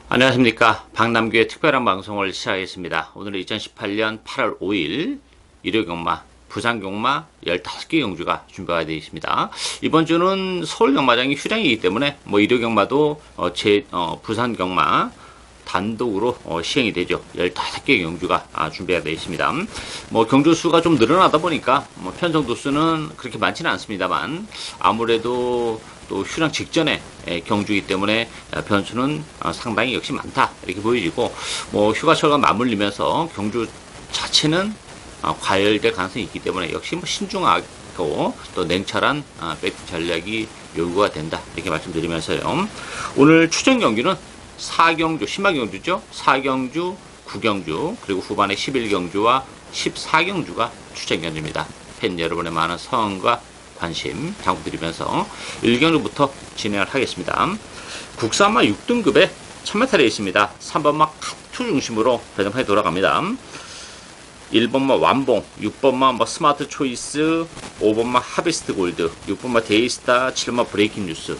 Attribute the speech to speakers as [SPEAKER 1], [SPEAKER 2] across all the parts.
[SPEAKER 1] 안녕하십니까. 박남규의 특별한 방송을 시작하겠습니다. 오늘은 2018년 8월 5일 일요경마, 부산경마 15개 경주가 준비가 되어 있습니다. 이번 주는 서울경마장이 휴장이기 때문에 일요경마도 부산경마 단독으로 시행이 되죠. 15개 경주가 준비가 되어 있습니다. 경주 수가 좀 늘어나다 보니까 편성 도수는 그렇게 많지는 않습니다만 아무래도 또 휴장 직전에 경주이기 때문에 변수는 상당히 역시 많다 이렇게 보여지고, 휴가철과 맞물리면서 경주 자체는 과열될 가능성이 있기 때문에 역시 신중하고 또 냉철한 배팅 전략이 요구가 된다 이렇게 말씀드리면서요, 오늘 추천 경주는 4경주, 신마경주죠. 4경주, 9경주, 그리고 후반에 11경주와 14경주가 추천 경주입니다. 팬 여러분의 많은 성원과 관심 당부드리면서 1경주부터 진행을 하겠습니다. 국산마 6등급에 1000m에 있습니다. 3번마 카투 중심으로 배정판이 돌아갑니다. 1번마 완봉, 6번마 스마트 초이스, 5번마 하베스트 골드, 6번마 데이스타, 7번마 브레이킹 뉴스.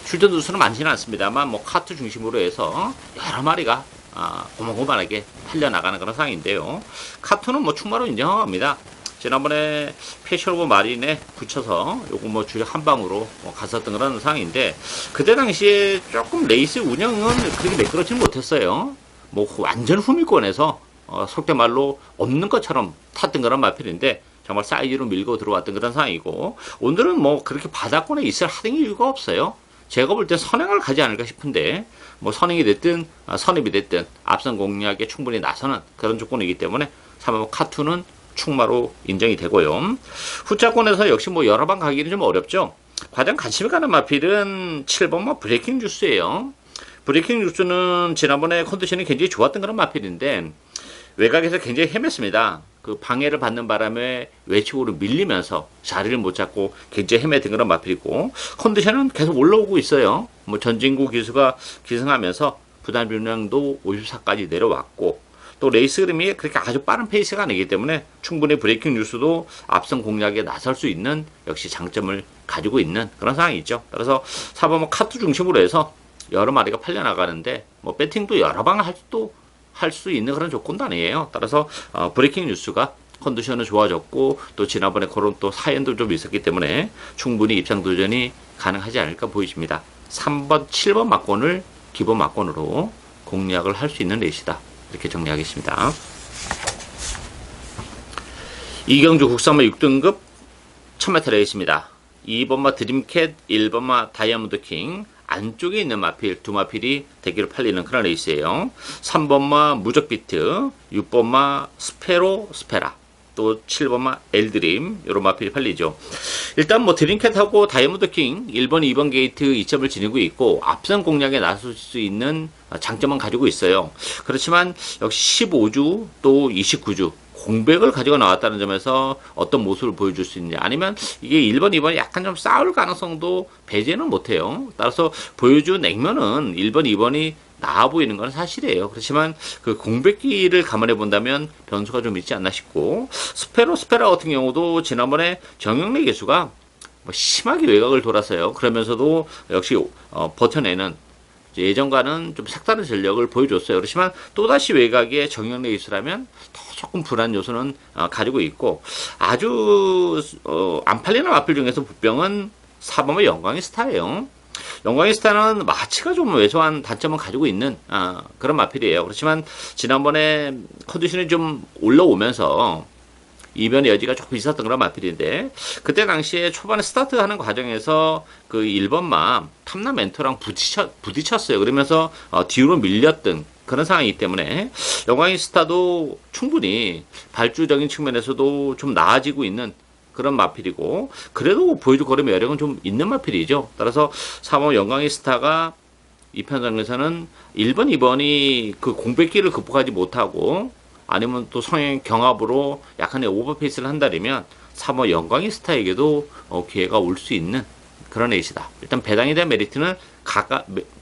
[SPEAKER 1] 출전 두수는 많지는 않습니다만 카트 중심으로 해서 여러 마리가 고만고만하게 팔려나가는 그런 상황인데요. 카트는 충마로 인정합니다. 지난번에 패셔오브 마린에 붙여서 요거 주력 한 방으로 갔었던 그런 상황인데, 그때 당시에 조금 레이스 운영은 그렇게 매끄럽지는 못했어요. 완전 후미권에서 속된 말로 없는 것처럼 탔던 그런 마필인데 정말 사이즈로 밀고 들어왔던 그런 상황이고, 오늘은 그렇게 바닥권에 있을 하등이 이유가 없어요. 제가 볼 때 선행을 가지 않을까 싶은데, 선행이 됐든 선입이 됐든 앞선 공략에 충분히 나서는 그런 조건이기 때문에 3번 카투는 충마로 인정이 되고요. 후자권에서 역시 여러 방 가기는 좀 어렵죠. 가장 관심이 가는 마필은 7번 브레이킹 뉴스예요. 브레이킹 뉴스는 지난번에 컨디션이 굉장히 좋았던 그런 마필인데 외곽에서 굉장히 헤맸습니다. 그 방해를 받는 바람에 외측으로 밀리면서 자리를 못 잡고 굉장히 헤매던 그런 마필이고, 컨디션은 계속 올라오고 있어요. 전진구 기수가 기승하면서 부담 비용량도 54까지 내려왔고, 또 레이스 그림이 그렇게 아주 빠른 페이스가 아니기 때문에 충분히 브레이킹 뉴스도 앞선 공략에 나설 수 있는 역시 장점을 가지고 있는 그런 상황이 있죠. 그래서 4번 카트 중심으로 해서 여러 마리가 팔려나가는데 배팅도 여러 방 할 수 있는 그런 조건도 아니에요. 따라서 브레이킹 뉴스가 컨디션은 좋아졌고, 또 지난번에 그런 또 사연도 좀 있었기 때문에 충분히 입상 도전이 가능하지 않을까 보이십니다. 3번, 7번 막권을 기본 막권으로 공략을 할 수 있는 레이스다 이렇게 정리하겠습니다. 이경주 국산마 6등급 1000m 레이스입니다. 2번마 드림캣, 1번마 다이아몬드 킹, 안쪽에 있는 마필, 두 마필이 대기로 팔리는 그런 레이스예요. 3번마 무적비트, 6번마 스페라, 또 7번마 엘드림, 요런 마필이 팔리죠. 일단 드림캣하고 다이아몬드 킹 1번, 2번 게이트 2점을 지니고 있고 앞선 공략에 나설 수 있는 장점은 가지고 있어요. 그렇지만 역시 15주 또 29주 공백을 가지고 나왔다는 점에서 어떤 모습을 보여줄 수 있느냐, 아니면 이게 1번, 2번이 약간 좀 싸울 가능성도 배제는 못해요. 따라서 보여준 액면은 1번, 2번이 나아 보이는 건 사실이에요. 그렇지만 그 공백기를 감안해 본다면 변수가 좀 있지 않나 싶고, 스페라 같은 경우도 지난번에 정영래 개수가 심하게 외곽을 돌았어요. 그러면서도 역시 버텨내는 예전과는 좀 색다른 전력을 보여줬어요. 그렇지만 또다시 외곽에 정영래 기수라면 더 조금 불안 요소는 가지고 있고, 아주 안 팔리는 마필 중에서 부병은 4번의 영광의 스타예요. 영광의 스타는 마치가 좀 왜소한 단점을 가지고 있는 그런 마필이에요. 그렇지만 지난번에 컨디션이 좀 올라오면서 이변의 여지가 조금 있었던 그런 마필인데, 그때 당시에 초반에 스타트하는 과정에서 그 1번마 탐나 멘토랑 부딪혔어요. 그러면서 뒤로 밀렸던 그런 상황이기 때문에 영광의 스타도 충분히 발주적인 측면에서도 좀 나아지고 있는 그런 마필이고, 그래도 보여줄 걸음의 여력은 좀 있는 마필이죠. 따라서 3번 영광의 스타가 이 편성에서는 1번, 2번이 그 공백기를 극복하지 못하고 아니면 또 성형 경합으로 약간의 오버페이스를 한다면 3번 영광의 스타에게도 기회가 올 수 있는 그런 에이스다. 일단 배당에 대한 메리트는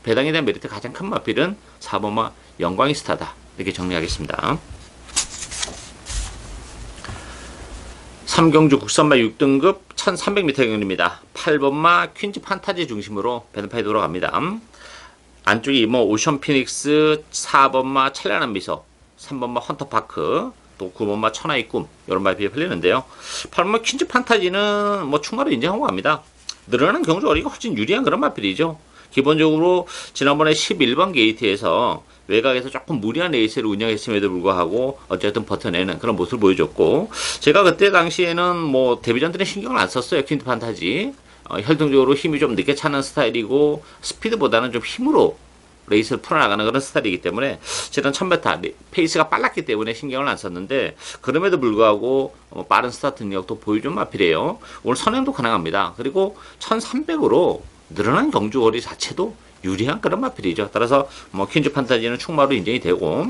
[SPEAKER 1] 배당에 대한 메리트 가장 큰 마필은 4번마 영광의 스타다 이렇게 정리하겠습니다. 3경주 국산마 6등급 1300m 경입니다. 8번마 퀸즈 판타지 중심으로 배당판이 돌아갑니다. 안쪽이 뭐 오션 피닉스, 4번마 찬란한 미소, 3번마 헌터파크, 또 9번마 천하의 꿈 이런 마필이 팔리는데요. 8번마 퀸즈 판타지는 뭐 충마로 인정하고 갑니다. 늘어나는 경주거리가 훨씬 유리한 그런 마필이죠. 기본적으로 지난번에 11번 게이트에서 외곽에서 조금 무리한 레이스를 운영했음에도 불구하고 어쨌든 버텨내는 그런 모습을 보여줬고, 제가 그때 당시에는 뭐 데뷔전들은 신경을 안 썼어요. 퀸즈 판타지. 혈통적으로 힘이 좀 늦게 차는 스타일이고 스피드보다는 좀 힘으로 레이스를 풀어나가는 그런 스타일이기 때문에 저는 1000m 페이스가 빨랐기 때문에 신경을 안 썼는데, 그럼에도 불구하고 빠른 스타트 능력도 보여준 마필이에요. 오늘 선행도 가능합니다. 그리고 1300으로 늘어난 경주거리 자체도 유리한 그런 마필이죠. 따라서 뭐 퀸즈 판타지는 충마로 인정이 되고,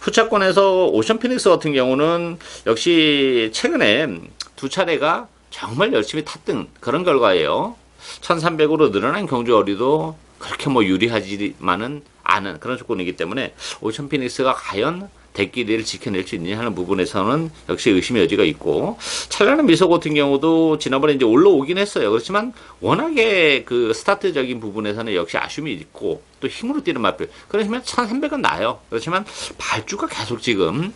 [SPEAKER 1] 후차권에서 오션 피닉스 같은 경우는 역시 최근에 두 차례가 정말 열심히 탔던 그런 결과예요. 1300으로 늘어난 경주거리도 그렇게 뭐 유리하지만은 않은 그런 조건이기 때문에 오션 피닉스가 과연 대끼리를 지켜낼 수 있느냐 하는 부분에서는 역시 의심의 여지가 있고, 찬란한 미소 같은 경우도 지난번에 이제 올라오긴 했어요. 그렇지만 워낙에 그 스타트적인 부분에서는 역시 아쉬움이 있고 또 힘으로 뛰는 마필. 그러시면 1300은 나요. 그렇지만 발주가 계속 지금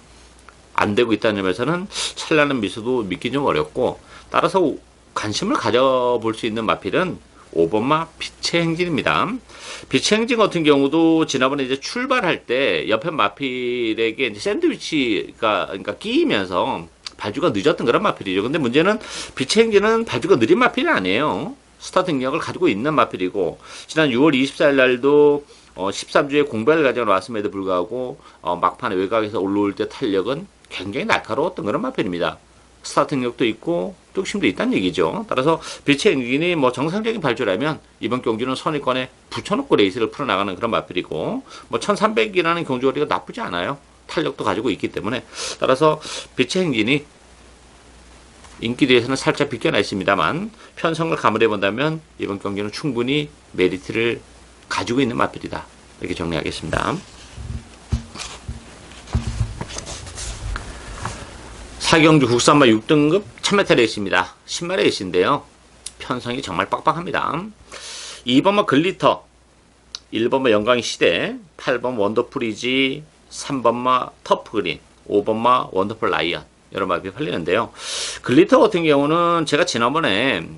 [SPEAKER 1] 안 되고 있다는 점에서는 찬란한 미소도 믿기 좀 어렵고, 따라서 관심을 가져볼 수 있는 마필은 5번마 빛의 행진입니다. 빛의 행진 같은 경우도 지난번에 이제 출발할 때 옆에 마필에게 이제 샌드위치가 그러니까 끼이면서 발주가 늦었던 그런 마필이죠. 근데 문제는 빛의 행진은 발주가 느린 마필이 아니에요. 스타트 능력을 가지고 있는 마필이고, 지난 6월 24일 날도 13주에 공백을 가져 왔음에도 불구하고 막판에 외곽에서 올라올 때 탄력은 굉장히 날카로웠던 그런 마필입니다. 스타트 능력도 있고 뚝심도 있다는 얘기죠. 따라서 빛의 엔진이 뭐 정상적인 발주라면 이번 경주는 선의권에 붙여놓고 레이스를 풀어나가는 그런 마필이고, 뭐 1300이라는 경주거리가 나쁘지 않아요. 탄력도 가지고 있기 때문에. 따라서 빛의 엔진이 인기 뒤에서는 살짝 비껴나 있습니다만 편성을 감안해 본다면 이번 경기는 충분히 메리트를 가지고 있는 마필이다. 이렇게 정리하겠습니다. 4경주 국산마 6등급 1000m 레이스입니다. 10마 레이스인데요. 편성이 정말 빡빡합니다. 2번마 글리터, 1번마 영광의 시대, 8번 원더풀이지, 3번마 터프그린, 5번마 원더풀 라이언 여러 마필이 팔리는데요. 글리터 같은 경우는 제가 지난번에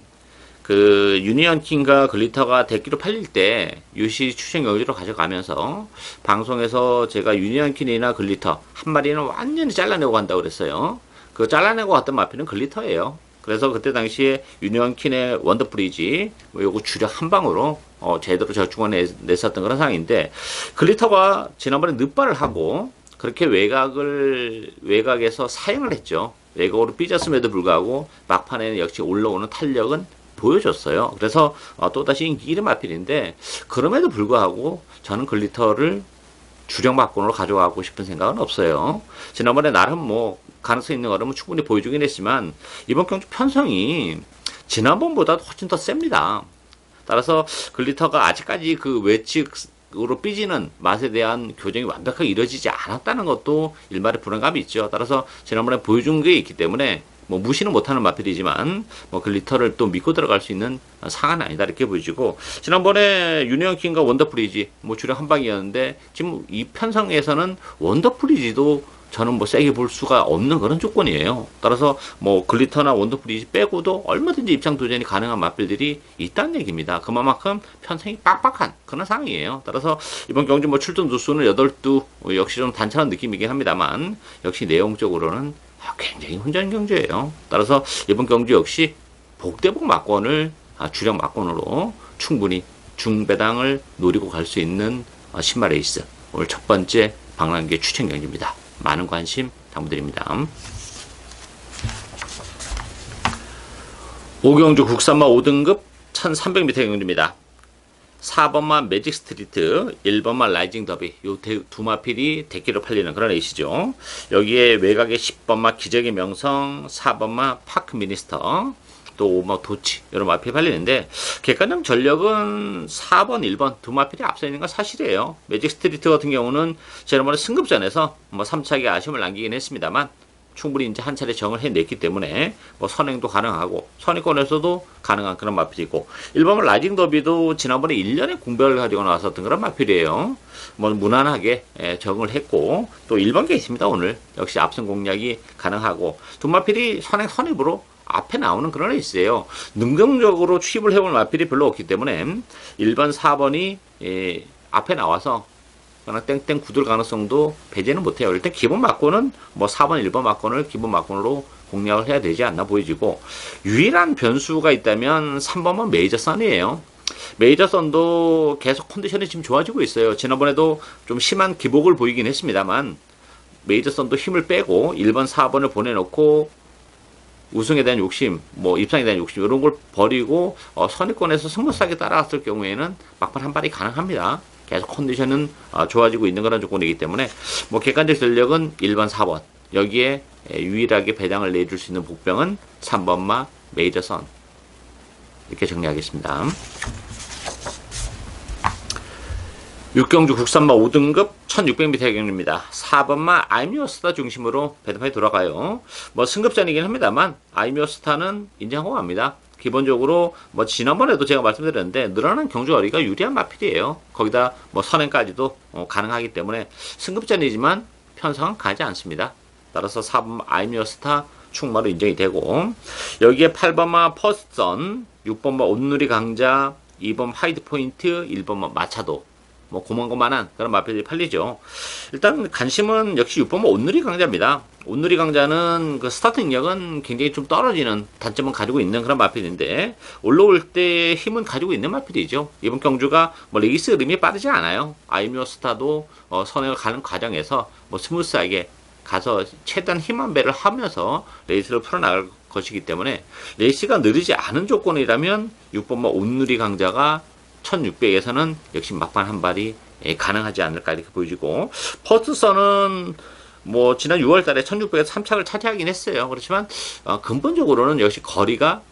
[SPEAKER 1] 그 유니언 킹과 글리터가 대기로 팔릴 때 유시 추천 경주로 가져가면서 방송에서 제가 유니언 킹이나 글리터 한 마리는 완전히 잘라내고 간다고 그랬어요. 그 잘라내고 갔던 마필은 글리터예요. 그래서 그때 당시에 유니언 킹의 원더풀이지 뭐 요거 주력 한 방으로 제대로 저축을 냈었던 그런 상황인데, 글리터가 지난번에 늑발을 하고 그렇게 외곽에서 사행을 했죠. 외곽으로 삐졌음에도 불구하고 막판에는 역시 올라오는 탄력은 보여줬어요. 그래서 또다시 인기 1위 마필인데, 그럼에도 불구하고 저는 글리터를 주력 막권으로 가져가고 싶은 생각은 없어요. 지난번에 나름 뭐 가능성 있는 걸음은 충분히 보여주긴 했지만 이번 경주 편성이 지난번보다 훨씬 더 셉니다. 따라서 글리터가 아직까지 그 외측으로 삐지는 맛에 대한 교정이 완벽하게 이루어지지 않았다는 것도 일말의 불안감이 있죠. 따라서 지난번에 보여준 게 있기 때문에 뭐 무시는 못하는 마필이지만 뭐 글리터를 또 믿고 들어갈 수 있는 상황은 아니다 이렇게 보여지고, 지난번에 유니언 킹과 원더풀이지 뭐 주력 한 방이었는데 지금 이 편성에서는 원더풀이지도 저는 뭐 세게 볼 수가 없는 그런 조건이에요. 따라서 뭐 글리터나 원더풀이지 빼고도 얼마든지 입장 도전이 가능한 마필들이 있다는 얘기입니다. 그만큼 편성이 빡빡한 그런 상황이에요. 따라서 이번 경주 뭐 출전 두수는 8두 역시 좀 단촐한 느낌이긴 합니다만 역시 내용적으로는 굉장히 혼전 경주예요. 따라서 이번 경주 역시 복대복 막권을 주력 막권으로 충분히 중배당을 노리고 갈 수 있는 신마 레이스, 오늘 첫 번째 방랑계 추천 경주입니다. 많은 관심 당부드립니다. 5경주 국산마 5등급 1300m 경주입니다. 4번마 매직 스트리트, 1번마 라이징 더비, 요 두 마필이 대기로 팔리는 그런 레이스죠. 여기에 외곽에 10번마 기적의 명성, 4번마 파크 미니스터, 또 5번 도치 이런 마필이 팔리는데, 객관적 전력은 4번, 1번 두 마필이 앞서 있는 건 사실이에요. 매직 스트리트 같은 경우는 지난번에 승급전에서 뭐 3차기 아쉬움을 남기긴 했습니다만 충분히 이제 한 차례 정을 해냈기 때문에 뭐 선행도 가능하고 선행권에서도 가능한 그런 마필이고, 1번 라이징 더비도 지난번에 1년의 공백을 가지고 나왔었던 그런 마필이에요. 뭐 무난하게 정을 했고, 또 1번 게이트입니다. 오늘 역시 앞선 공략이 가능하고, 두 마필이 선행 선입으로 앞에 나오는 그런 레이스예요. 능동적으로 취입을 해볼 마필이 별로 없기 때문에 1번, 4번이 앞에 나와서 그냥 땡땡 굳을 가능성도 배제는 못해요. 일단 기본 막고는 뭐 4번, 1번 막고를 기본 막고로 공략을 해야 되지 않나 보여지고, 유일한 변수가 있다면 3번은 메이저 선이에요. 메이저 선도 계속 컨디션이 지금 좋아지고 있어요. 지난번에도 좀 심한 기복을 보이긴 했습니다만, 메이저 선도 힘을 빼고 1번, 4번을 보내놓고 우승에 대한 욕심, 뭐 입상에 대한 욕심 이런 걸 버리고 선의권에서 스무스하게 따라갔을 경우에는 막판 한 발이 가능합니다. 계속 컨디션은 좋아지고 있는 그런 조건이기 때문에 뭐 객관적 전력은 1번, 4번, 여기에 유일하게 배당을 내줄 수 있는 복병은 3번마 메이저 선, 이렇게 정리하겠습니다. 6경주 국산마 5등급 1600m 경입니다. 4번마 아이미오스타 중심으로 배당판이 돌아가요. 뭐 승급전이긴 합니다만 아이미오스타는 인정하고 갑니다. 기본적으로 뭐 지난번에도 제가 말씀드렸는데 늘어난 경주거리가 유리한 마필이에요. 거기다 뭐 선행까지도 가능하기 때문에 승급전이지만 편성은 가지 않습니다. 따라서 4번 아이미오스타 충마로 인정이 되고, 여기에 8번마 퍼스선, 6번마 온누리 강자, 2번 하이드 포인트, 1번마 마차도, 뭐 고만고만한 그런 마필이 팔리죠. 일단 관심은 역시 6번마 온누리 강자입니다. 온누리 강자는 그 스타트 능력은 굉장히 좀 떨어지는 단점은 가지고 있는 그런 마필인데, 올라올 때 힘은 가지고 있는 마필이죠. 이번 경주가 뭐 레이스 흐름이 빠르지 않아요. 아이미오스타도 선행을 가는 과정에서 뭐 스무스하게 가서 최대한 힘한 배를 하면서 레이스를 풀어나갈 것이기 때문에, 레이스가 느리지 않은 조건이라면 6번마 온누리 강자가 1600에서는 역시 막판 한 발이 가능하지 않을까 이렇게 보여지고, 퍼스선은 뭐 지난 6월 달에 1600에서 3착을 차지하긴 했어요. 그렇지만 근본적으로는 역시 거리가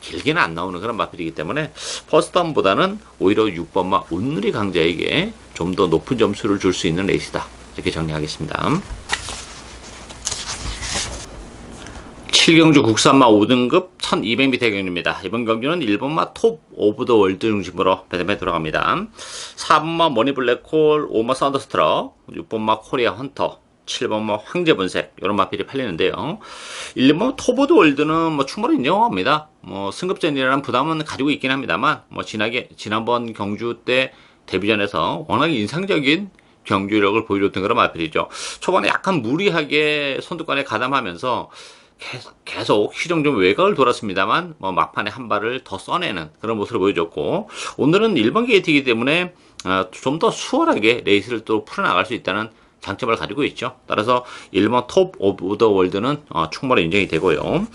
[SPEAKER 1] 길게는 안 나오는 그런 마필이기 때문에 퍼스턴보다는 오히려 6번마 온누리 강자에게 좀 더 높은 점수를 줄 수 있는 레이스다, 이렇게 정리하겠습니다. 7경주 국산마 5등급 1200m 경입니다. 이번 경주는 1번마 톱 오브 더 월드 중심으로 배당에 들어갑니다. 4번마 머니블랙홀, 5번마 사운더스트럭, 6번마 코리아 헌터, 7번마 황제본색, 이런 마필이 팔리는데요. 1번마 톱 오브 더 월드는 뭐 충분히 인정합니다. 뭐 승급전이라는 부담은 가지고 있긴 합니다만, 뭐 지난번 경주 때 데뷔전에서 워낙에 인상적인 경주력을 보여줬던 그런 마필이죠. 초반에 약간 무리하게 선두권에 가담하면서 계속 시정 좀 외곽을 돌았습니다만, 뭐 막판에 한 발을 더 써내는 그런 모습을 보여줬고, 오늘은 1번 게이트이기 때문에 좀 더 수월하게 레이스를 또 풀어나갈 수 있다는 장점을 가지고 있죠. 따라서 1번 톱 오브 더 월드는 충분히 인정이 되고요.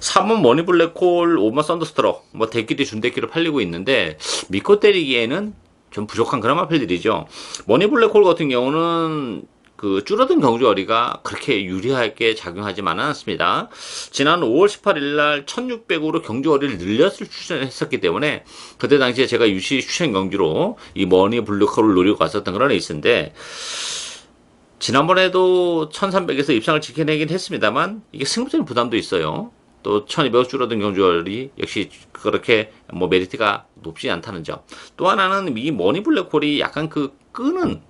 [SPEAKER 1] 3번 머니블랙홀, 5번 썬더스트럭, 뭐 대끼리 준대끼로 팔리고 있는데 믿고 때리기에는 좀 부족한 그런 마필들이죠. 머니블랙홀 같은 경우는 그 줄어든 경주거리가 그렇게 유리하게 작용하지만은 않습니다. 지난 5월 18일 날 1600으로 경주거리를 늘렸을 추천했었기 때문에, 그때 당시에 제가 유시 추천 경주로 이 머니블랙홀을 노리고 갔었던 그런 레이스인데, 지난번에도 1300에서 입상을 지켜내긴 했습니다만 이게 승부적인 부담도 있어요. 또 1200 줄어든 경주거리 역시 그렇게 뭐 메리트가 높지 않다는 점. 또 하나는 이 머니블랙홀이 약간 그 끄는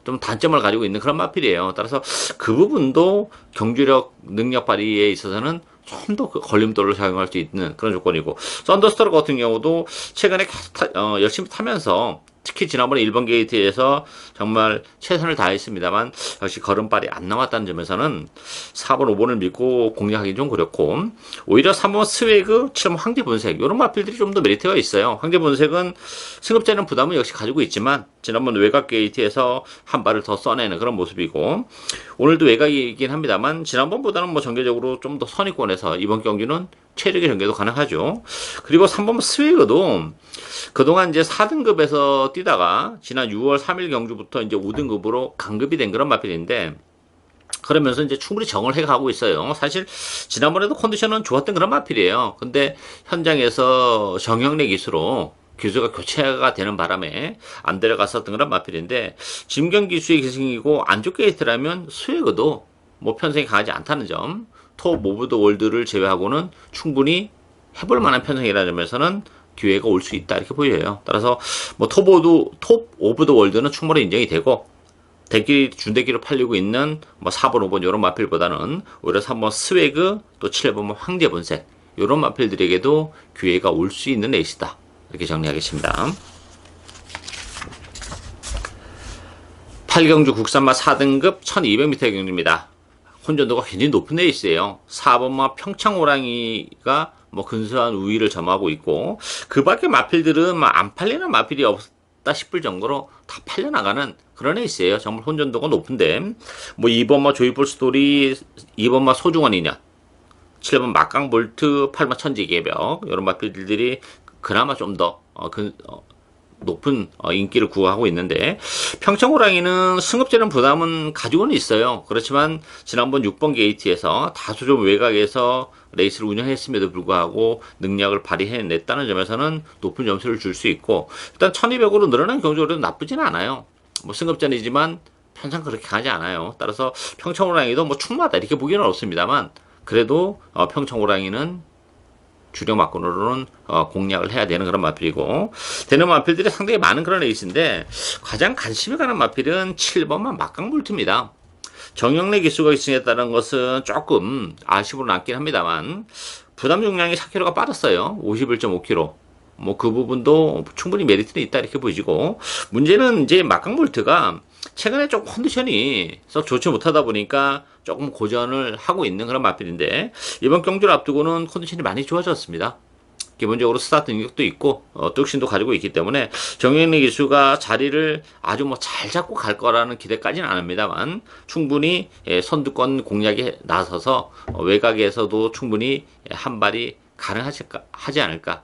[SPEAKER 1] 좀 단점을 가지고 있는 그런 마필이에요. 따라서 그 부분도 경주력 능력 발휘에 있어서는 좀 더 그 걸림돌을 사용할 수 있는 그런 조건이고, 썬더스트럭 같은 경우도 최근에 계속 열심히 타면서 특히 지난번에 1번 게이트에서 정말 최선을 다했습니다만 역시 걸음발이 안 남았다는 점에서는 4번, 5번을 믿고 공략하기 좀 그렇고, 오히려 3번 스웨그, 7번 황제본색 이런 마필들이 좀 더 메리트가 있어요. 황제본색은 승급자는 부담은 역시 가지고 있지만 지난번 외곽 게이트에서 한 발을 더 써내는 그런 모습이고, 오늘도 외곽이긴 합니다만 지난번보다는 뭐 전개적으로 좀 더 선의권에서 이번 경기는 체력의 전개도 가능하죠. 그리고 3번 스웨그도 그동안 이제 4등급에서 뛰다가 지난 6월 3일 경주부터 이제 5등급으로 강급이 된 그런 마필인데, 그러면서 이제 충분히 정을 해가고 있어요. 사실 지난번에도 컨디션은 좋았던 그런 마필이에요. 근데 현장에서 정형내 기수로 기수가 교체가 되는 바람에 안 데려갔었던 그런 마필인데, 짐경 기수의 기승이고 안쪽 게이트라면 스웨그도 뭐 편성이 강하지 않다는 점, 톱 오브 더 월드를 제외하고는 충분히 해볼 만한 편성이라는 점에서는 기회가 올 수 있다 이렇게 보여요. 따라서 뭐 톱 오브 더 월드는 충분히 인정이 되고, 준대기로 팔리고 있는 뭐 4번, 5번 이런 마필보다는 오히려 3번 스웨그, 또 7번 황제 본색 이런 마필들에게도 기회가 올 수 있는 레이스다 이렇게 정리하겠습니다. 8경주 국산마 4등급 1200m 경주입니다. 혼전도가 굉장히 높은 레이스예요. 4번마 평창호랑이가 뭐 근소한 우위를 점하고 있고, 그 밖에 마필들은 안 팔리는 마필이 없다 싶을 정도로 다 팔려나가는 그런 레이스예요. 정말 혼전도가 높은데, 뭐 2번마 조이풀 스토리, 2번마 소중한 인연, 7번 막강볼트, 8번 천지개벽 이런 마필들이 그나마 좀 더 높은 인기를 구가하고 있는데, 평창호랑이는 승급제는 부담은 가지고는 있어요. 그렇지만 지난번 6번 게이트에서 다소 좀 외곽에서 레이스를 운영했음에도 불구하고 능력을 발휘해냈다는 점에서는 높은 점수를 줄 수 있고, 일단 1200으로 늘어난 경주도 나쁘진 않아요. 뭐 승급전이지만 편상 그렇게 강하지 않아요. 따라서 평창호랑이도 뭐 충분하다 이렇게 보기는 어렵습니다만, 그래도 평창호랑이는 주력 마건으로는 공략을 해야 되는 그런 마필이고, 되는 마필들이 상당히 많은 그런 레이스인데, 가장 관심이 가는 마필은 7번만 막강볼트입니다. 정영래 기수가 기승했다는 것은 조금 아쉬움으로 남긴 합니다만, 부담 중량이 4kg가 빠졌어요. 51.5kg. 뭐 그 부분도 충분히 메리트는 있다 이렇게 보이고, 문제는 이제 막강볼트가 최근에 조금 컨디션이 썩 좋지 못하다 보니까 조금 고전을 하고 있는 그런 마필인데, 이번 경주를 앞두고는 컨디션이 많이 좋아졌습니다. 기본적으로 스타트 능력도 있고 뚝심도 가지고 있기 때문에 정영래 기수가 자리를 아주 뭐 잘 잡고 갈 거라는 기대까지는 안 합니다만, 충분히 선두권 공략에 나서서 외곽에서도 충분히 한 발이 가능하지 않을까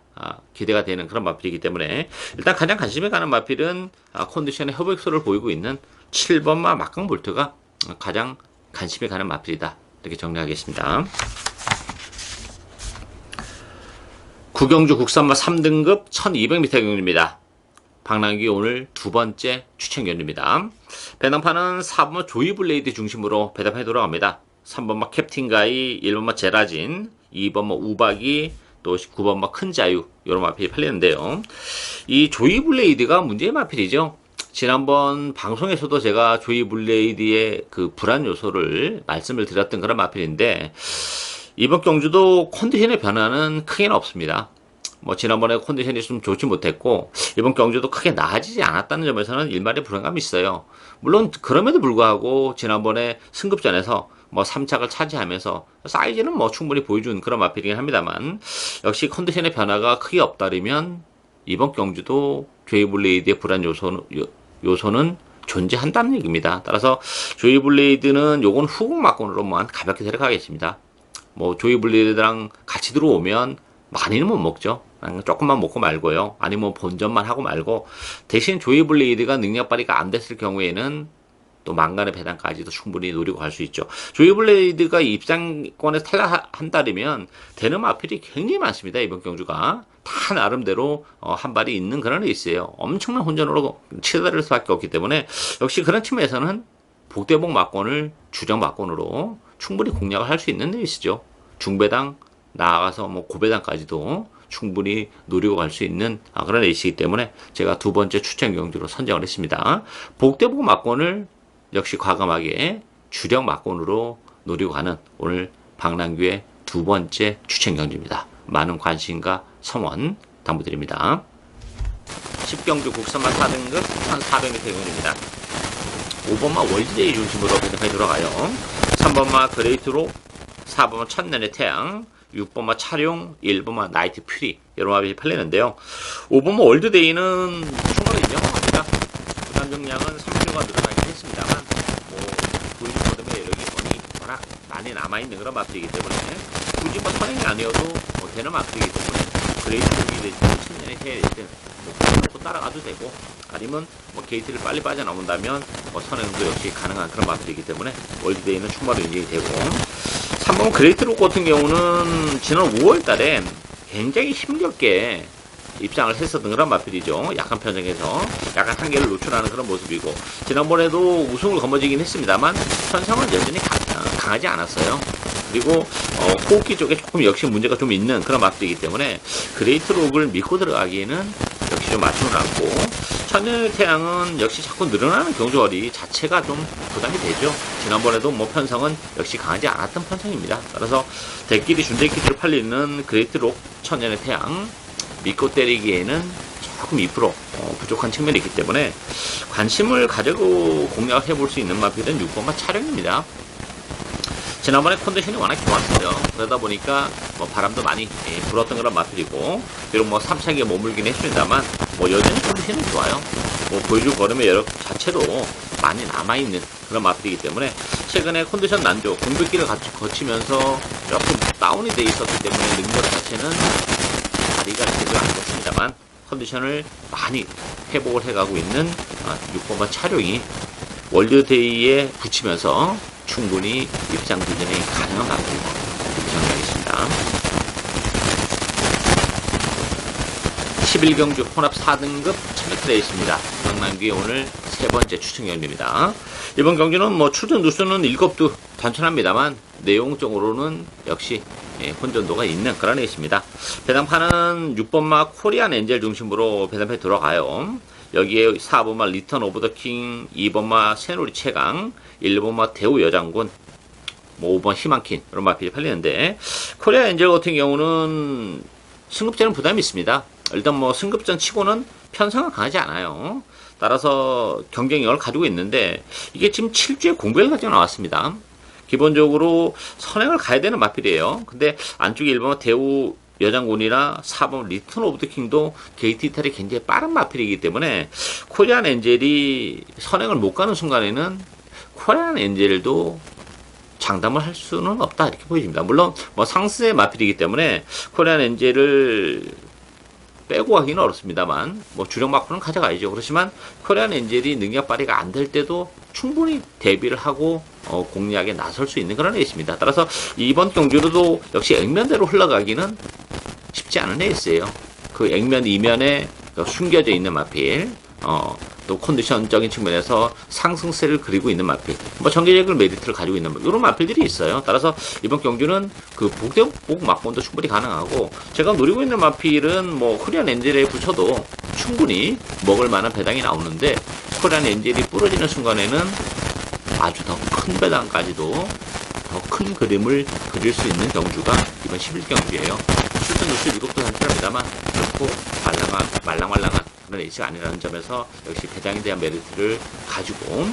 [SPEAKER 1] 기대가 되는 그런 마필이기 때문에, 일단 가장 관심이 가는 마필은 컨디션의 협약소를 보이고 있는 7번마 막강볼트가 가장 관심이 가는 마필이다 이렇게 정리하겠습니다. 9경주 국산마 3등급 1200m 경주입니다. 박남기 오늘 두 번째 추천 경주입니다. 배당판은 4번마 조이블레이드 중심으로 배당판이 돌아갑니다. 3번마 캡틴가이, 1번마 제라진, 2번마 우박이, 또 9번마 큰자유 이런 마필이 팔리는데요. 이 조이블레이드가 문제의 마필이죠. 지난번 방송에서도 제가 조이블레이드의 그 불안 요소를 말씀을 드렸던 그런 마필인데, 이번 경주도 컨디션의 변화는 크게는 없습니다. 뭐 지난번에 컨디션이 좀 좋지 못했고, 이번 경주도 크게 나아지지 않았다는 점에서는 일말의 불안감이 있어요. 물론 그럼에도 불구하고 지난번에 승급전에서 뭐 3착을 차지하면서 사이즈는 뭐 충분히 보여준 그런 마필이긴 합니다만, 역시 컨디션의 변화가 크게 없다면 이번 경주도 조이블레이드의 불안 요소는 존재한다는 얘기입니다. 따라서 조이블레이드는 요건 후공 막건으로만 가볍게 데려가겠습니다. 뭐 조이블레이드랑 같이 들어오면 많이는 못 먹죠. 조금만 먹고 말고요. 아니면 본전만 하고 말고, 대신 조이블레이드가 능력 발휘가 안 됐을 경우에는 또 망간의 배당까지도 충분히 노리고 갈 수 있죠. 조이블레이드가 입상권에 탈락한다면 되는 마필이 굉장히 많습니다. 이번 경주가 다 나름대로 한 발이 있는 그런 레이스예요. 엄청난 혼전으로 치달을 수밖에 없기 때문에, 역시 그런 팀에서는 복대복 막권을 주력 막권으로 충분히 공략을 할 수 있는 레이스죠. 중배당 나아가서 뭐 고배당까지도 충분히 노리고 갈 수 있는 그런 레이스이기 때문에 제가 두 번째 추천 경주로 선정을 했습니다. 복대복 막권을 역시 과감하게 주력 막권으로 노리고 가는 오늘 박남규의 두 번째 추천 경주입니다. 많은 관심과 성원 당부드립니다. 10경주 국산마 4등급 1400m 경주입니다. 5번마 월드데이 중심으로 배당판이 돌아가요. 3번마 그레이트로, 4번마 천년의 태양, 6번마 차룡, 1번마 나이트 퓨리 여러 마필이 팔리는데요. 5번마 월드데이는 충분히 인정합니다. 부담 정량은 30%가 늘어나긴 했습니다만, 뭐 보이는 거름의 여력이 워낙 많이 남아있는 그런 마필이기 때문에, 굳이 뭐 선행이 아니어도 되는 마필이기 때문에 그레이트록이 되든 천년의 태양이 되든 뭐 따라가도 되고, 아니면 뭐 게이트를 빨리 빠져나온다면 뭐 선행도 역시 가능한 그런 마필이기 때문에 월드데이는 충분히 인정이 되고, 3번 그레이트록 같은 경우는 지난 5월 달에 굉장히 힘겹게 입장을 했었던 그런 마필이죠. 약한 편성에서 약간 한계를 노출하는 그런 모습이고, 지난번에도 우승을 거머쥐긴 했습니다만 편성은 여전히 강하지 않았어요. 그리고 호흡기 쪽에 조금 역시 문제가 좀 있는 그런 마필이기 때문에 그레이트록을 믿고 들어가기에는 역시 좀 맞춤을 않고, 천년의 태양은 역시 자꾸 늘어나는 경주거리 자체가 좀 부담이 되죠. 지난번에도 뭐 편성은 역시 강하지 않았던 편성입니다. 따라서 대끼리 준대끼리를 팔리는 그레이트록 천년의 태양 믿고 때리기에는 조금 2% 부족한 측면이 있기 때문에 관심을 가지고 공략해 볼 수 있는 마필은 6번마 촬영입니다. 지난번에 컨디션이 워낙 좋았어요. 그러다 보니까 뭐 바람도 많이 불었던 그런 마필이고, 비록 뭐 3차기에 머물긴 했습니다만 뭐 여전히 컨디션이 좋아요. 뭐 보여줄 걸음의 여력 자체도 많이 남아있는 그런 마필이기 때문에 최근에 컨디션 난조, 공백기를 거치면서 조금 다운이 돼 있었기 때문에 능력 자체는 다리가 제대로 안 됐습니다만 컨디션을 많이 회복을 해가고 있는 6번마 촬영이 월드데이에 붙이면서 충분히 입장 도전이 가능한 마필이고 이렇게 정리하겠습니다. 11경주 혼합 4등급 1000m레이스입니다. 강남규의 오늘 세 번째 추천 경기입니다. 이번 경기는 뭐 출전 누수는 7두 단순합니다만 내용적으로는 역시 혼전도가 있는 그런 레이스입니다. 배당판은 6번마 코리안 엔젤 중심으로 배당판에 들어가요. 여기에 4번마 리턴 오브 더 킹, 2번마 새누리 최강, 1번마 대우 여장군, 뭐 5번 희망킨 이런 마필이 팔리는데, 코리아 엔젤 같은 경우는 승급전은 부담이 있습니다. 일단 뭐 승급전 치고는 편성은 강하지 않아요. 따라서 경쟁력을 가지고 있는데 이게 지금 7주에 공백을 가지고 나왔습니다. 기본적으로 선행을 가야 되는 마필이에요. 근데 안쪽에 1번 대우 여장군이나 4번 리턴 오브 더 킹도 게이트 이탈이 굉장히 빠른 마필이기 때문에 코리안 엔젤이 선행을 못 가는 순간에는 코리안 엔젤도 장담을 할 수는 없다 이렇게 보여집니다. 물론 뭐 상스의 마필이기 때문에 코리안 엔젤을 빼고 가기는 어렵습니다만 뭐 주력 마크는 가져가야죠. 그렇지만 코리안 엔젤이 능력 발휘가 안 될 때도 충분히 대비를 하고 공략에 나설 수 있는 그런 레이스입니다. 따라서 이번 경주로도 역시 액면대로 흘러가기는 쉽지 않은 레이스예요. 그 액면 이면에 숨겨져 있는 마필, 또 컨디션적인 측면에서 상승세를 그리고 있는 마필, 뭐 전개적인 메리트를 가지고 있는 이런 마필들이 있어요. 따라서 이번 경주는 그 복대복 막본도 충분히 가능하고, 제가 노리고 있는 마필은 뭐 코리안 엔젤에 붙여도 충분히 먹을 만한 배당이 나오는데, 코리안 엔젤이 부러지는 순간에는 아주 더 큰 배당까지도 더 큰 그림을 그릴 수 있는 경주가 이번 11경주예요. 출전 뉴스 7도 단순합니다만 결코 말랑말랑한 그런 레이스가 아니라는 점에서 역시 배당에 대한 메리트를 가지고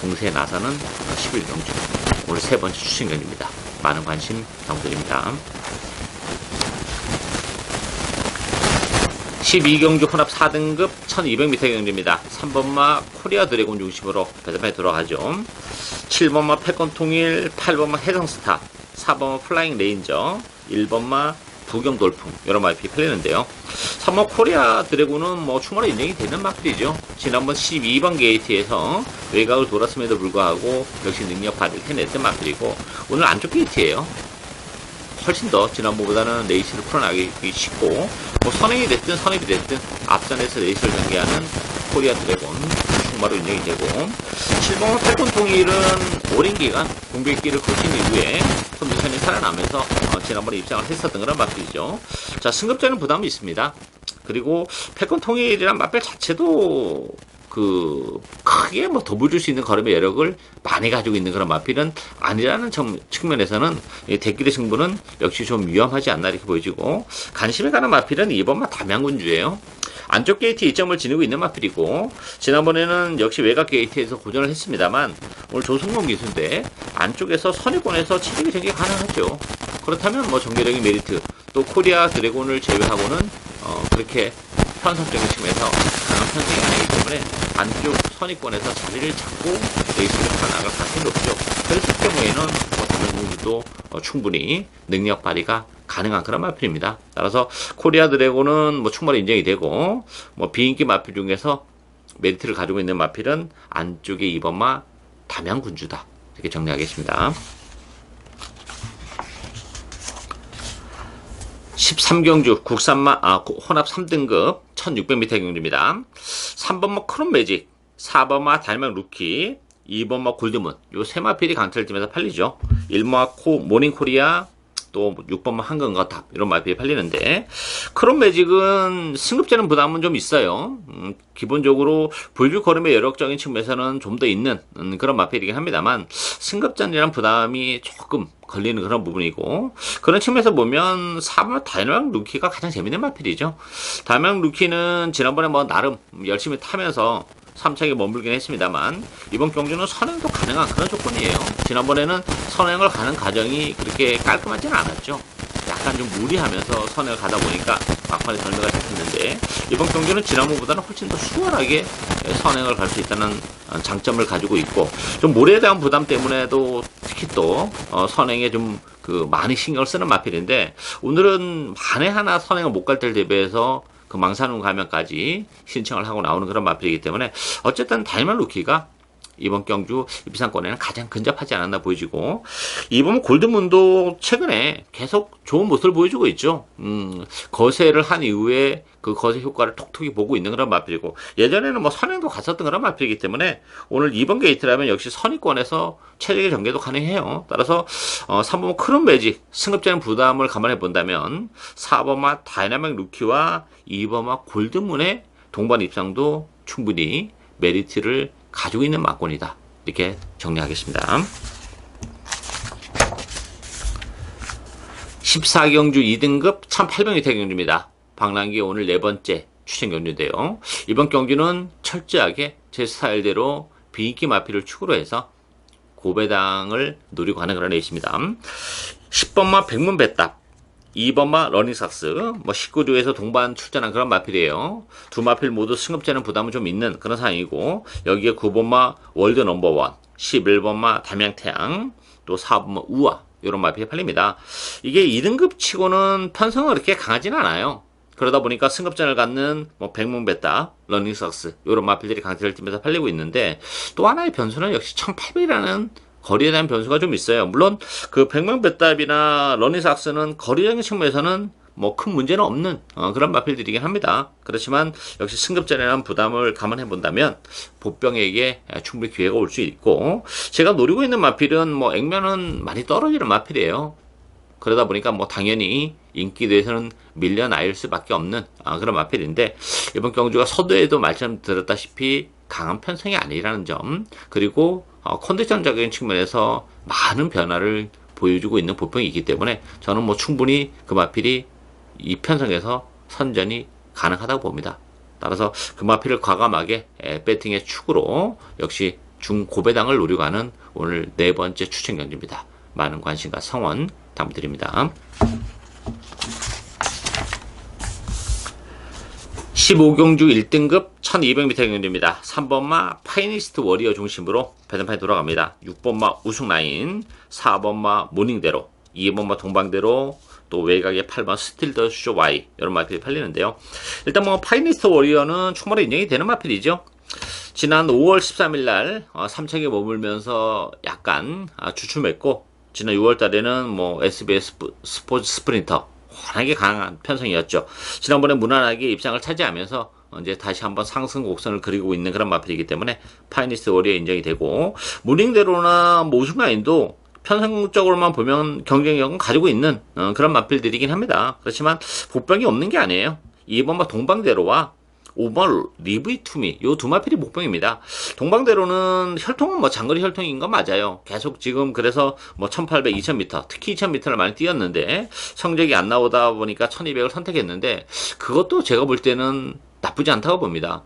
[SPEAKER 1] 공세에 나서는 11경주 오늘 세 번째 추천경입니다. 많은 관심 부탁드립니다. 12경주 혼합 4등급 1200m 경주입니다. 3번마 코리아 드래곤 중심으로 배당판에 들어가죠. 7번마 패권 통일, 8번마 해성스타, 4번마 플라잉 레인저, 1번마 부경 돌풍 여러 마필이 팔리는데요. 3번 코리아 드래곤은 뭐 충분히 인정이 되는 마필이죠. 지난번 12번 게이트에서 외곽을 돌았음에도 불구하고 역시 능력 발휘를 해냈던 마필이고, 오늘 안쪽 게이트예요. 훨씬 더 지난번보다는 레이스를 풀어나기 쉽고, 뭐 선행이 됐든 선입이 됐든 앞선에서 레이스를 전개하는 코리아 드래곤 충마로 인정이 되고, 7번 8권 통일은 오랜 기간 공백기를 거친 이후에 컨디션이 살아나면서 지난번에 입장을 했었던 그런 마필이죠. 자, 승급자는 부담이 있습니다. 그리고 8권 통일이란 마필 자체도 크게 뭐 더 보여줄 수 있는 걸음의 여력을 많이 가지고 있는 그런 마필은 아니라는 측면에서는 대끼리 승부는 역시 좀 위험하지 않나 이렇게 보여지고, 관심에 가는 마필은 2번마 담양군주예요. 안쪽 게이트 2점을 지니고 있는 마필이고, 지난번에는 역시 외곽 게이트에서 고전을 했습니다만 오늘 조성용 기수인데 안쪽에서 선입권에서 취직이 되게 가능하죠. 그렇다면 뭐 전개적인 메리트, 또 코리아 드래곤을 제외하고는 그렇게 편성적인 측면에서 강한 편성이 아니기 때문에 안쪽 선입권에서 자리를 잡고 레이스를 풀어나갈 가능성이 높죠. 그랬을 경우에는 담양군주도 충분히 능력 발휘가 가능한 그런 마필입니다. 따라서 코리아 드래곤은 뭐 충분히 인정이 되고, 뭐 비인기 마필 중에서 메리트를 가지고 있는 마필은 안쪽에 2번마 담양군주다 이렇게 정리하겠습니다. 13경주 국산마 혼합 3등급 1600m 경주입니다. 3번마 크롬 매직, 4번마 달명 루키, 2번마 골드문, 요 세 마필이 강철팀에서 팔리죠. 1번마 모닝코리아, 또 6번마 한건거탑, 이런 마필이 팔리는데, 크롬 매직은 승급자는 부담은 좀 있어요. 기본적으로 불규 걸음의 여력적인 측면에서는 좀 더 있는 그런 마필이긴 합니다만, 승급전이란 부담이 조금 걸리는 그런 부분이고, 그런 측면에서 보면 4번 다이나믹 루키가 가장 재밌는 마필이죠. 다이나믹 루키는 지난번에 뭐 나름 열심히 타면서 3차에 머물긴 했습니다만, 이번 경주는 선행도 가능한 그런 조건이에요. 지난번에는 선행을 가는 과정이 그렇게 깔끔하지는 않았죠. 약간 좀 무리하면서 선행을 가다 보니까 막판에 덜매가 잡혔는데, 이번 경주는 지난번보다는 훨씬 더 수월하게 선행을 갈 수 있다는 장점을 가지고 있고, 좀 모래에 대한 부담 때문에도 특히 또 선행에 좀 많이 신경을 쓰는 마필인데, 오늘은 만에 하나 선행을 못 갈 때를 대비해서 그 망사능 가면까지 신청을 하고 나오는 그런 마필이기 때문에, 어쨌든 다이나믹 루키가 이번 경주 입상권에는 가장 근접하지 않았나 보여지고, 이번 골드문도 최근에 계속 좋은 모습을 보여주고 있죠. 거세를 한 이후에 그 거세 효과를 톡톡히 보고 있는 그런 마필이고, 예전에는 뭐 선행도 갔었던 그런 마필이기 때문에 오늘 2번 게이트라면 역시 선의권에서 최적의 전개도 가능해요. 따라서 3번 크롬 매직 승급자는 부담을 감안해 본다면 4번마 다이나믹 루키와 2번마 골드문의 동반 입상도 충분히 메리트를 가지고 있는 막권이다, 이렇게 정리하겠습니다. 14경주 2등급 1800m 경주입니다. 방랑기 오늘 네 번째 추천 경주인데요. 이번 경주는 철저하게 제 스타일대로 비인기 마필을 축으로 해서 고배당을 노리고 가는 그런 레이스입니다. 10번마 백문배답, 2번마 러닝삭스, 뭐 19조에서 동반 출전한 그런 마필이에요. 두 마필 모두 승급자는 부담은 좀 있는 그런 상황이고, 여기에 9번마 월드 넘버원, 11번마 담양태양, 또 4번마 우아, 이런 마필이 팔립니다. 이게 2등급 치고는 편성은 그렇게 강하진 않아요. 그러다 보니까 승급전을 갖는 뭐 백문배답, 러닝삭스, 이런 마필들이 강세를 띠면서 팔리고 있는데, 또 하나의 변수는 역시 1800이라는 거리에 대한 변수가 좀 있어요. 물론 그 백문배답이나 러닝삭스는 거리적인 측면에서는 뭐 큰 문제는 없는 그런 마필들이긴 합니다. 그렇지만 역시 승급전이라는 부담을 감안해 본다면 보병에게 충분히 기회가 올 수 있고, 제가 노리고 있는 마필은 뭐 액면은 많이 떨어지는 마필이에요. 그러다 보니까 뭐 당연히 인기도에서는 밀려나일 수밖에 없는 그런 마필인데, 이번 경주가 서두에도 말씀드렸다시피 강한 편성이 아니라는 점, 그리고 컨디션적인 측면에서 많은 변화를 보여주고 있는 보평이기 때문에 저는 뭐 충분히 그 마필이 이 편성에서 선전이 가능하다고 봅니다. 따라서 그 마필을 과감하게 배팅의 축으로 역시 중고배당을 노리고 가는 오늘 네 번째 추천 경주입니다. 많은 관심과 성원 당부드립니다. 15경주 1등급 1200m 경주입니다. 3번마 파이니스트 워리어 중심으로 배당판이 돌아갑니다. 6번마 우승라인, 4번마 모닝대로, 2번마 동방대로, 또 외곽에 8번 스틸더 쇼 Y, 이런 마필이 팔리는데요. 일단 뭐 파이니스트 워리어는 충분히 인정이 되는 마필이죠. 지난 5월 13일 날 3차에 머물면서 약간 주춤했고, 지난 6월 달에는 뭐 SBS 스포츠 스프린터 워낙에 강한 편성이었죠. 지난번에 무난하게 입상을 차지하면서 이제 다시 한번 상승 곡선을 그리고 있는 그런 마필이기 때문에 파이니스트 워리어 인정이 되고, 무닝대로나 뭐 우승라인도 편성적으로만 보면 경쟁력은 가지고 있는 그런 마필들이긴 합니다. 그렇지만 복병이 없는 게 아니에요. 2번마 동방대로와 5번 리브이 투미, 요 두 마필이 목병입니다. 동방대로는 혈통은 뭐 장거리 혈통인 건 맞아요. 계속 지금 그래서 뭐 1800, 2000m, 특히 2000m를 많이 뛰었는데 성적이 안 나오다 보니까 1200을 선택했는데, 그것도 제가 볼 때는 나쁘지 않다고 봅니다.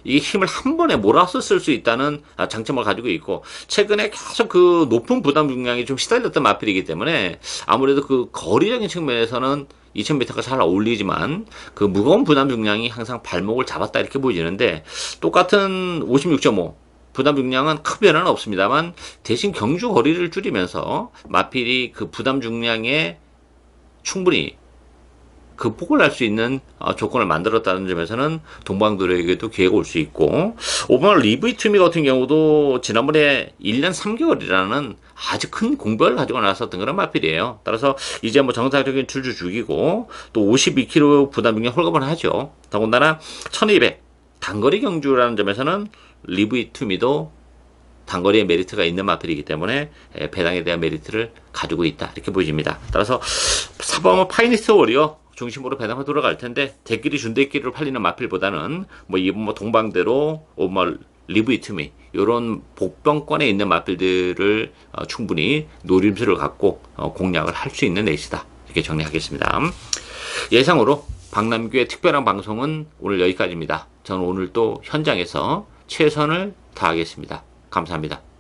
[SPEAKER 1] 이게 힘을 한 번에 몰아서 쓸 수 있다는 장점을 가지고 있고, 최근에 계속 그 높은 부담 중량이 좀 시달렸던 마필이기 때문에 아무래도 그 거리적인 측면에서는 2000m가 잘 어울리지만 그 무거운 부담 중량이 항상 발목을 잡았다, 이렇게 보여지는데, 똑같은 56.5 부담 중량은 큰 변화는 없습니다만 대신 경주 거리를 줄이면서 마필이 그 부담 중량에 충분히 극복을 할 수 있는 조건을 만들었다는 점에서는 동방도로에게도 기회가 올 수 있고, 5번 리브이 투미 같은 경우도 지난번에 1년 3개월이라는 아주 큰 공백을 가지고 나왔었던 그런 마필이에요. 따라서 이제 뭐 정상적인 출주 주기고, 또 52km 부담 중량 홀가분 하죠. 더군다나 1200 단거리 경주라는 점에서는 리브이 투미도 단거리에 메리트가 있는 마필이기 때문에 배당에 대한 메리트를 가지고 있다 이렇게 보여집니다. 따라서 사범은 파이니스트 워리어 중심으로 배당을 돌아갈 텐데 대끼리 준대끼리로 팔리는 마필보다는 뭐 이번 뭐 동방대로 오머 리브이투미 이런 복병권에 있는 마필들을 충분히 노림수를 갖고 공략을 할 수 있는 넷이다 이렇게 정리하겠습니다. 예상으로 박남규의 특별한 방송은 오늘 여기까지입니다. 저는 오늘 또 현장에서 최선을 다하겠습니다. 감사합니다.